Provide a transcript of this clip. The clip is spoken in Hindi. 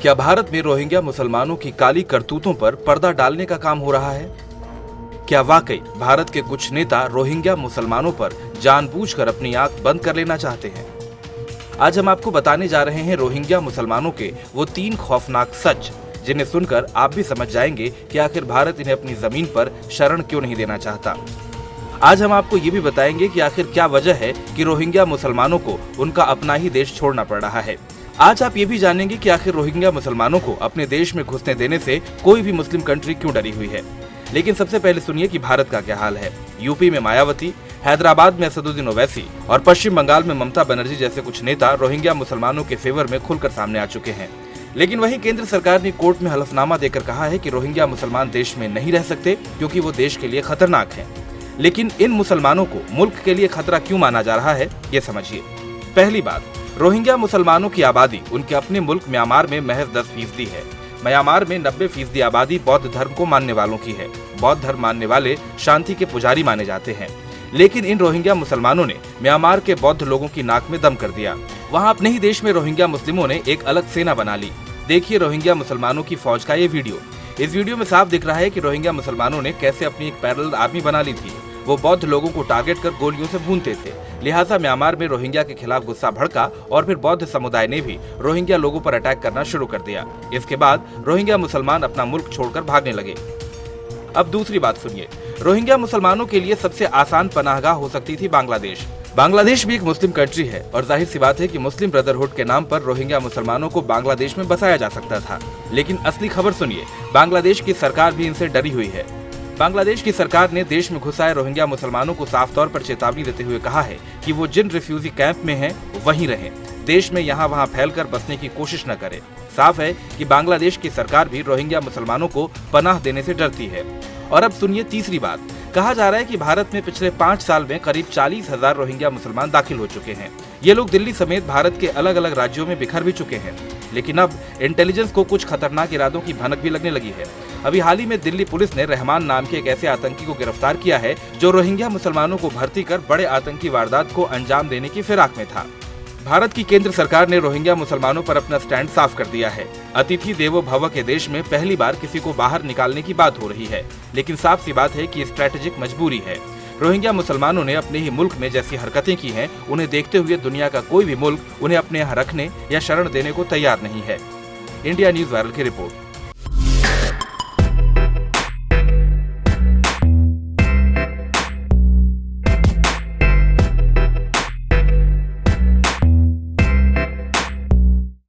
क्या भारत में रोहिंग्या मुसलमानों की काली करतूतों पर पर्दा डालने का काम हो रहा है? क्या वाकई भारत के कुछ नेता रोहिंग्या मुसलमानों पर जानबूझकर अपनी आंख बंद कर लेना चाहते हैं? आज हम आपको बताने जा रहे हैं रोहिंग्या मुसलमानों के वो 3 खौफनाक सच, जिन्हें सुनकर आप भी समझ जाएंगे कि आखिर भारत इन्हें अपनी जमीन पर शरण क्यों नहीं देना चाहता। आज हम आपको ये भी बताएंगे कि आखिर क्या वजह है कि रोहिंग्या मुसलमानों को उनका अपना ही देश छोड़ना पड़ रहा है। आज आप ये भी जानेंगे कि आखिर रोहिंग्या मुसलमानों को अपने देश में घुसने देने से कोई भी मुस्लिम कंट्री क्यों डरी हुई है। लेकिन सबसे पहले सुनिए कि भारत का क्या हाल है। यूपी में मायावती, हैदराबाद में असदुद्दीन ओवैसी और पश्चिम बंगाल में ममता बनर्जी जैसे कुछ नेता रोहिंग्या मुसलमानों के फेवर में खुलकर सामने आ चुके हैं। लेकिन वहीं केंद्र सरकार ने कोर्ट में हलफनामा देकर कहा है कि रोहिंग्या मुसलमान देश में नहीं रह सकते क्योंकि वो देश के लिए खतरनाक हैं। लेकिन इन मुसलमानों को मुल्क के लिए खतरा क्यों माना जा रहा है, ये समझिए। पहली बात, रोहिंग्या मुसलमानों की आबादी उनके अपने मुल्क म्यांमार में महज 10% है। म्यांमार में 90% आबादी बौद्ध धर्म को मानने वालों की है। बौद्ध धर्म मानने वाले शांति के पुजारी माने जाते हैं। लेकिन इन रोहिंग्या मुसलमानों ने म्यांमार के बौद्ध लोगों की नाक में दम कर दिया। वहां अपने ही देश में रोहिंग्या मुस्लिमों ने एक अलग सेना बना ली। देखिए रोहिंग्या मुसलमानों की फौज का ये वीडियो। इस वीडियो में साफ दिख रहा है कि रोहिंग्या मुसलमानों ने कैसे अपनी एक पैरेलल आर्मी बना ली थी। वो बौद्ध लोगों को टारगेट कर गोलियों से भूनते थे। लिहाजा म्यांमार में रोहिंग्या के खिलाफ गुस्सा भड़का और फिर बौद्ध समुदाय ने भी रोहिंग्या लोगों पर अटैक करना शुरू कर दिया। इसके बाद रोहिंग्या मुसलमान अपना मुल्क छोड़कर भागने लगे। अब दूसरी बात सुनिए। रोहिंग्या मुसलमानों के लिए सबसे आसान पनाहगाह हो सकती थी बांग्लादेश। बांग्लादेश भी एक मुस्लिम कंट्री है और जाहिर सी बात है कि मुस्लिम ब्रदरहुड के नाम पर रोहिंग्या मुसलमानों को बांग्लादेश में बसाया जा सकता था। लेकिन असली खबर सुनिए, बांग्लादेश की सरकार भी इनसे डरी हुई है। बांग्लादेश की सरकार ने देश में घुस आए रोहिंग्या मुसलमानों को साफ तौर पर चेतावनी देते हुए कहा है कि वो जिन रिफ्यूजी कैंप में हैं, वहीं रहें। देश में यहाँ वहाँ फैलकर बसने की कोशिश न करें। साफ है कि बांग्लादेश की सरकार भी रोहिंग्या मुसलमानों को पनाह देने से डरती है। और अब सुनिए तीसरी बात। कहा जा रहा है कि भारत में पिछले 5 साल में करीब 40,000 रोहिंग्या मुसलमान दाखिल हो चुके हैं। ये लोग दिल्ली समेत भारत के अलग अलग राज्यों में बिखर भी चुके हैं। लेकिन अब इंटेलिजेंस को कुछ खतरनाक इरादों की भनक भी लगने लगी है। अभी हाल ही में दिल्ली पुलिस ने रहमान नाम के एक ऐसे आतंकी को गिरफ्तार किया है जो रोहिंग्या मुसलमानों को भर्ती कर बड़े आतंकी वारदात को अंजाम देने की फिराक में था। भारत की केंद्र सरकार ने रोहिंग्या मुसलमानों पर अपना स्टैंड साफ कर दिया है। अतिथि देवो भव के देश में पहली बार किसी को बाहर निकालने की बात हो रही है। लेकिन साफ सी बात है कि स्ट्रैटेजिक मजबूरी है। रोहिंग्या मुसलमानों ने अपने ही मुल्क में जैसी हरकतें की हैं, उन्हें देखते हुए दुनिया का कोई भी मुल्क उन्हें अपने यहाँ रखने या शरण देने को तैयार नहीं है। इंडिया न्यूज वायरल की रिपोर्ट।